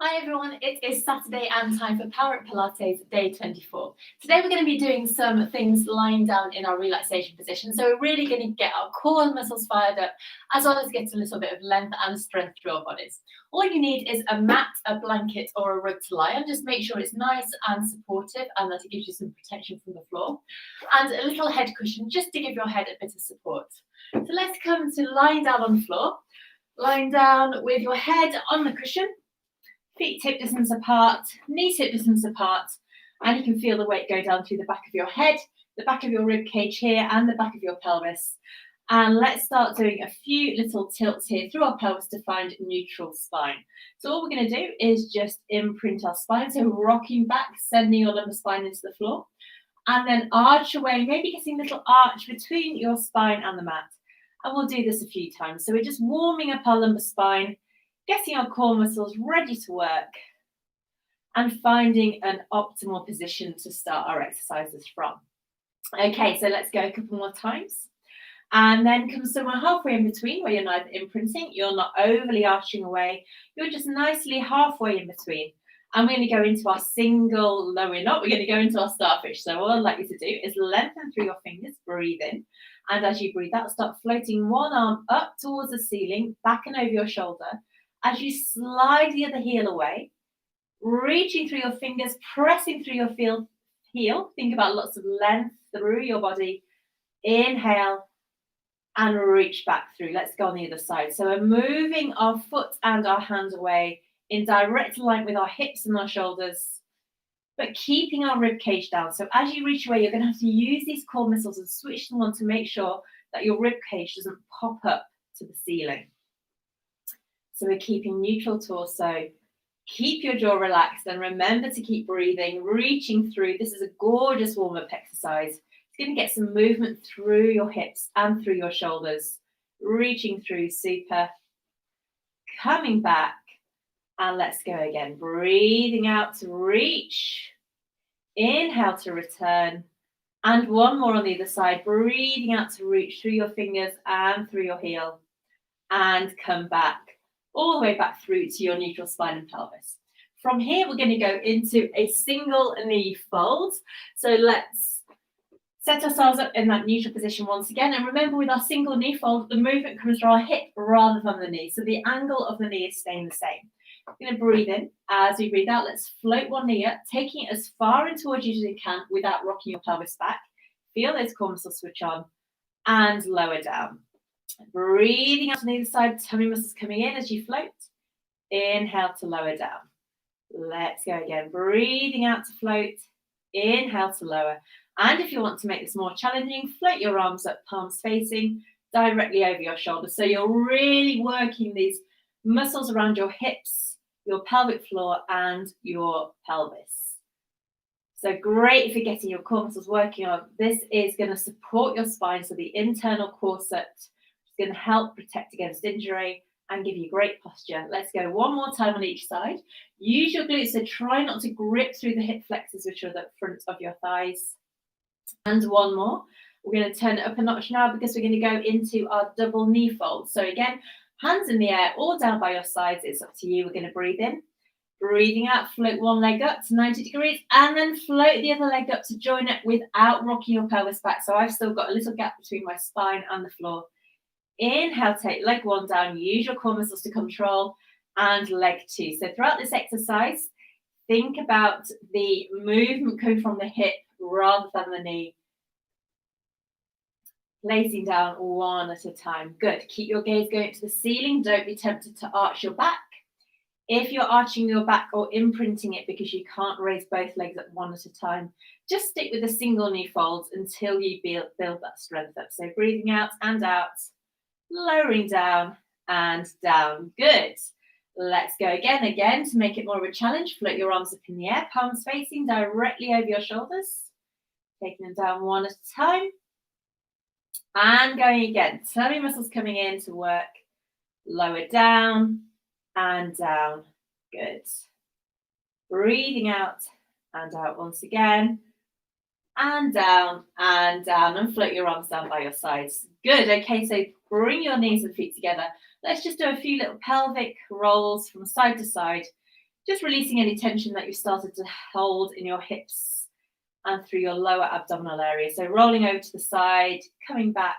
Hi everyone, it is Saturday and time for Power Up Pilates day 24. Today we're going to be doing some things lying down in our relaxation position. So we're really going to get our core muscles fired up as well as get a little bit of length and strength through our bodies. All you need is a mat, a blanket or a rug to lie on. Just make sure it's nice and supportive and that it gives you some protection from the floor. And a little head cushion just to give your head a bit of support. So let's come to lying down on the floor. Lying down with your head on the cushion. Feet hip distance apart, knees hip distance apart, and you can feel the weight go down through the back of your head, the back of your rib cage here, and the back of your pelvis. And let's start doing a few little tilts here through our pelvis to find neutral spine. So all we're going to do is just imprint our spine, so rocking back, sending your lumbar spine into the floor, and then arch away, maybe getting a little arch between your spine and the mat. And we'll do this a few times. So we're just warming up our lumbar spine, getting our core muscles ready to work and finding an optimal position to start our exercises from. Okay, so let's go a couple more times. And then come somewhere halfway in between where you're neither imprinting, you're not overly arching away, you're just nicely halfway in between. And we're going to go into our single, no we're not, we're going to go into our starfish. So all I'd like you to do is lengthen through your fingers, breathe in. And as you breathe out, start floating one arm up towards the ceiling, back and over your shoulder. As you slide the other heel away, reaching through your fingers, pressing through your heel. Think about lots of length through your body. Inhale and reach back through. Let's go on the other side. So we're moving our foot and our hand away in direct line with our hips and our shoulders, but keeping our rib cage down. So as you reach away, you're going to have to use these core muscles and switch them on to make sure that your rib cage doesn't pop up to the ceiling. So we're keeping neutral torso. Keep your jaw relaxed and remember to keep breathing, reaching through. This is a gorgeous warm-up exercise. It's going to get some movement through your hips and through your shoulders. Reaching through, super. Coming back, and let's go again. Breathing out to reach. Inhale to return. And one more on the other side. Breathing out to reach through your fingers and through your heel. And come back. All the way back through to your neutral spine and pelvis. From here, we're going to go into a single knee fold. So let's set ourselves up in that neutral position once again. And remember, with our single knee fold, the movement comes from our hip rather than the knee. So the angle of the knee is staying the same. We're going to breathe in. As we breathe out, let's float one knee up, taking it as far in towards you as you can without rocking your pelvis back. Feel those core muscles switch on and lower down. Breathing out on the other side, tummy muscles coming in as you float. Inhale to lower down. Let's go again. Breathing out to float. Inhale to lower. And if you want to make this more challenging, float your arms up, palms facing directly over your shoulders. So you're really working these muscles around your hips, your pelvic floor, and your pelvis. So great if you're getting your core muscles working on. This is going to support your spine, so the internal corset. It's going to help protect against injury and give you great posture. Let's go one more time on each side. Use your glutes, so try not to grip through the hip flexors, which are the front of your thighs. And one more. We're going to turn it up a notch now because we're going to go into our double knee fold. So again, hands in the air or down by your sides. It's up to you. We're going to breathe in. Breathing out, float one leg up to 90 degrees and then float the other leg up to join it without rocking your pelvis back. So I've still got a little gap between my spine and the floor. Inhale, take leg one down, use your core muscles to control, and leg two. So throughout this exercise, think about the movement coming from the hip rather than the knee. Placing down one at a time. Good. Keep your gaze going to the ceiling. Don't be tempted to arch your back. If you're arching your back or imprinting it because you can't raise both legs at one at a time, just stick with the single knee folds until you build that strength up. So breathing out and out. Lowering down and down. Good. Let's go again to make it more of a challenge. Float your arms up in the air, palms facing directly over your shoulders. Taking them down one at a time. And going again. Tummy muscles coming in to work. Lower down and down. Good. Breathing out and out once again. And down and float your arms down by your sides. Good. Okay, so bring your knees and feet together. Let's just do a few little pelvic rolls from side to side. Just releasing any tension that you started to hold in your hips and through your lower abdominal area. So rolling over to the side, coming back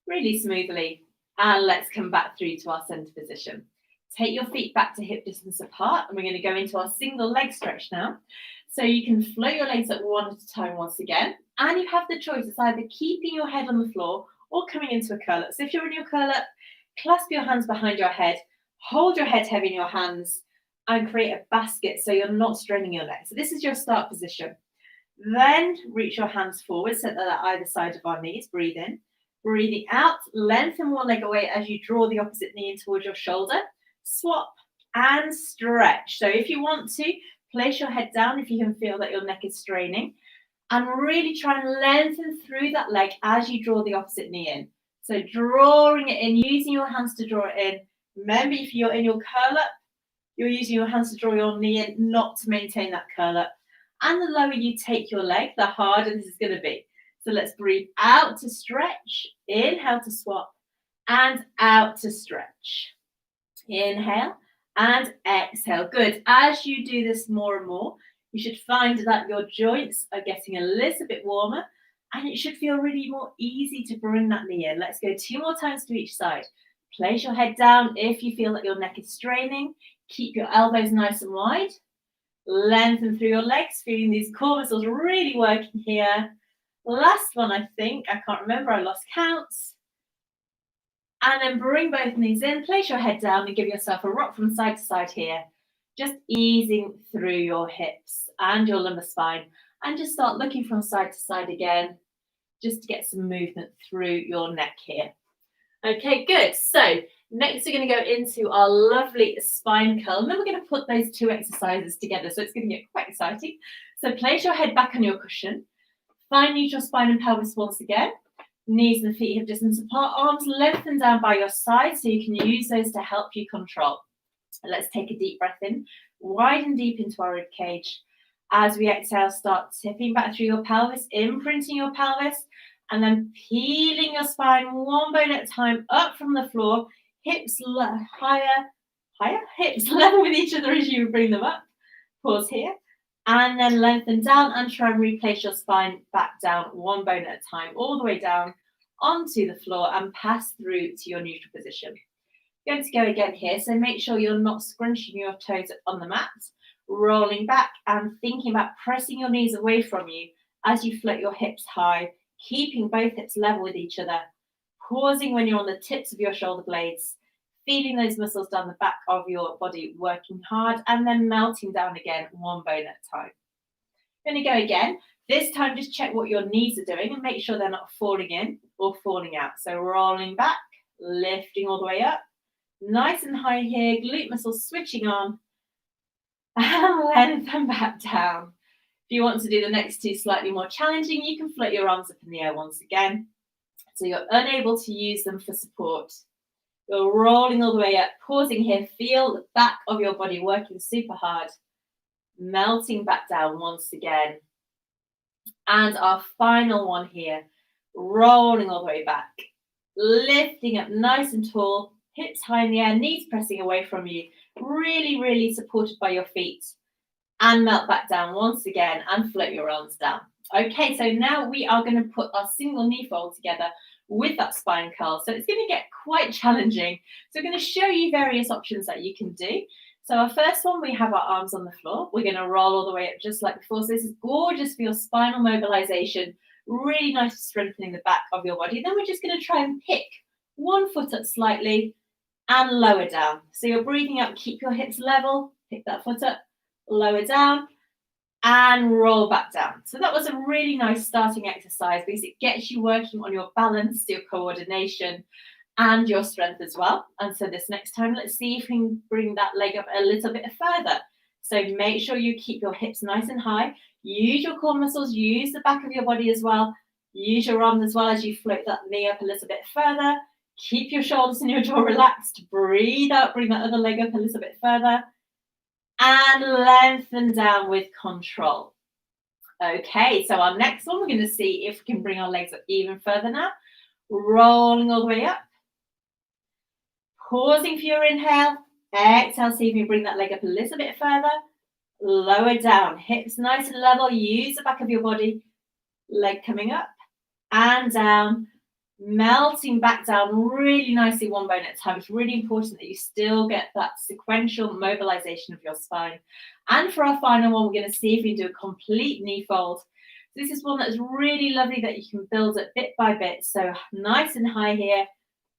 really smoothly, and let's come back through to our center position. Take your feet back to hip distance apart, and we're going to go into our single leg stretch now. So you can float your legs up one at a time once again, and you have the choice of either keeping your head on the floor or coming into a curl up. So if you're in your curl up, clasp your hands behind your head, hold your head heavy in your hands, and create a basket so you're not straining your legs. So this is your start position. Then reach your hands forward, set that at either side of our knees. Breathe in. Breathing out, lengthen one leg away as you draw the opposite knee in towards your shoulder. Swap and stretch. So if you want to, place your head down if you can feel that your neck is straining. And really try and lengthen through that leg as you draw the opposite knee in. So drawing it in, using your hands to draw it in. Remember, if you're in your curl up, you're using your hands to draw your knee in, not to maintain that curl up. And the lower you take your leg, the harder this is going to be. So let's breathe out to stretch, inhale to swap, and out to stretch. Inhale and exhale. Good. As you do this more and more, you should find that your joints are getting a little bit warmer, and it should feel really more easy to bring that knee in. Let's go 2 more times to each side. Place your head down if you feel that your neck is straining. Keep your elbows nice and wide. Lengthen through your legs, feeling these core muscles really working here. Last one, I think. I can't remember. I lost count. And then bring both knees in. Place your head down and give yourself a rock from side to side here. Just easing through your hips and your lumbar spine. And just start looking from side to side again, just to get some movement through your neck here. Okay, good. So next we're going to go into our lovely spine curl. And then we're going to put those 2 exercises together. So it's going to get quite exciting. So place your head back on your cushion. Find neutral spine and pelvis once again. Knees and feet hip distance apart. Arms lengthened down by your side so you can use those to help you control. Let's take a deep breath in. Widen deep into our rib cage. As we exhale, start tipping back through your pelvis, imprinting your pelvis, and then peeling your spine one bone at a time up from the floor. Hips higher, hips level with each other as you bring them up. Pause here. And then lengthen down and try and replace your spine back down one bone at a time, all the way down onto the floor and pass through to your neutral position. Going to go again here, so make sure you're not scrunching your toes on the mat, rolling back and thinking about pressing your knees away from you as you float your hips high, keeping both hips level with each other, pausing when you're on the tips of your shoulder blades, feeling those muscles down the back of your body working hard, and then melting down again one bone at a time. Going to go again. This time just check what your knees are doing and make sure they're not falling in or falling out. So rolling back, lifting all the way up, nice and high here, glute muscles switching on, and lengthen back down. If you want to do the next 2 slightly more challenging, you can float your arms up in the air once again, so you're unable to use them for support. You're rolling all the way up, pausing here, feel the back of your body working super hard, melting back down once again. And our final one here, rolling all the way back, lifting up nice and tall, hips high in the air, knees pressing away from you, really, really supported by your feet. And melt back down once again and float your arms down. Okay, so now we are going to put our single knee fold together with that spine curl. So it's going to get quite challenging. So we're going to show you various options that you can do. So our first one, we have our arms on the floor. We're going to roll all the way up just like before. So this is gorgeous for your spinal mobilization. Really nice for strengthening the back of your body. Then we're just going to try and pick one foot up slightly and lower down. So you're breathing out, keep your hips level, pick that foot up, lower down, and roll back down. So that was a really nice starting exercise because it gets you working on your balance, your coordination, and your strength as well. And so this next time, let's see if we can bring that leg up a little bit further. So make sure you keep your hips nice and high. Use your core muscles, use the back of your body as well. Use your arms as well as you float that knee up a little bit further. Keep your shoulders and your jaw relaxed. Breathe out, bring that other leg up a little bit further. And lengthen down with control. Okay, so our next one, we're going to see if we can bring our legs up even further now. Rolling all the way up. Pausing for your inhale. Exhale, see if you bring that leg up a little bit further. Lower down, hips nice and level. Use the back of your body. Leg coming up and down, melting back down really nicely, one bone at a time. It's really important that you still get that sequential mobilization of your spine. And for our final one, we're going to see if we can do a complete knee fold. This is one that's really lovely that you can build it bit by bit. So nice and high here.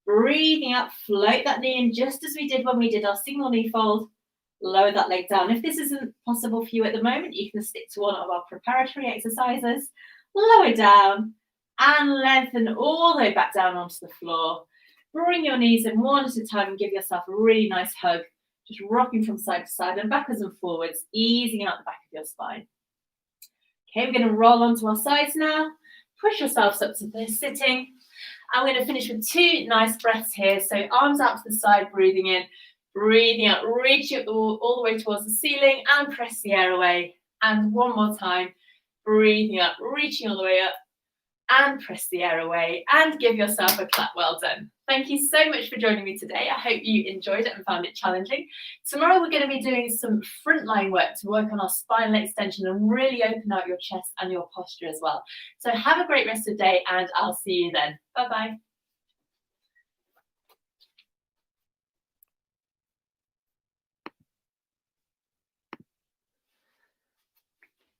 Breathing up, float that knee in just as we did when we did our single knee fold. Lower that leg down. If this isn't possible for you at the moment, you can stick to one of our preparatory exercises. Lower down and lengthen all the way back down onto the floor. Bring your knees in one at a time and give yourself a really nice hug. Just rocking from side to side and backwards and forwards, easing out the back of your spine. Okay, we're going to roll onto our sides now. Push yourselves up to this sitting. I'm going to finish with 2 nice breaths here. So arms out to the side, breathing in, breathing out, reaching up all the way towards the ceiling and press the air away. And one more time, breathing up, reaching all the way up and press the air away and give yourself a clap. Well done. Thank you so much for joining me today. I hope you enjoyed it and found it challenging. Tomorrow we're going to be doing some frontline work to work on our spinal extension and really open out your chest and your posture as well. So have a great rest of the day and I'll see you then. Bye-bye.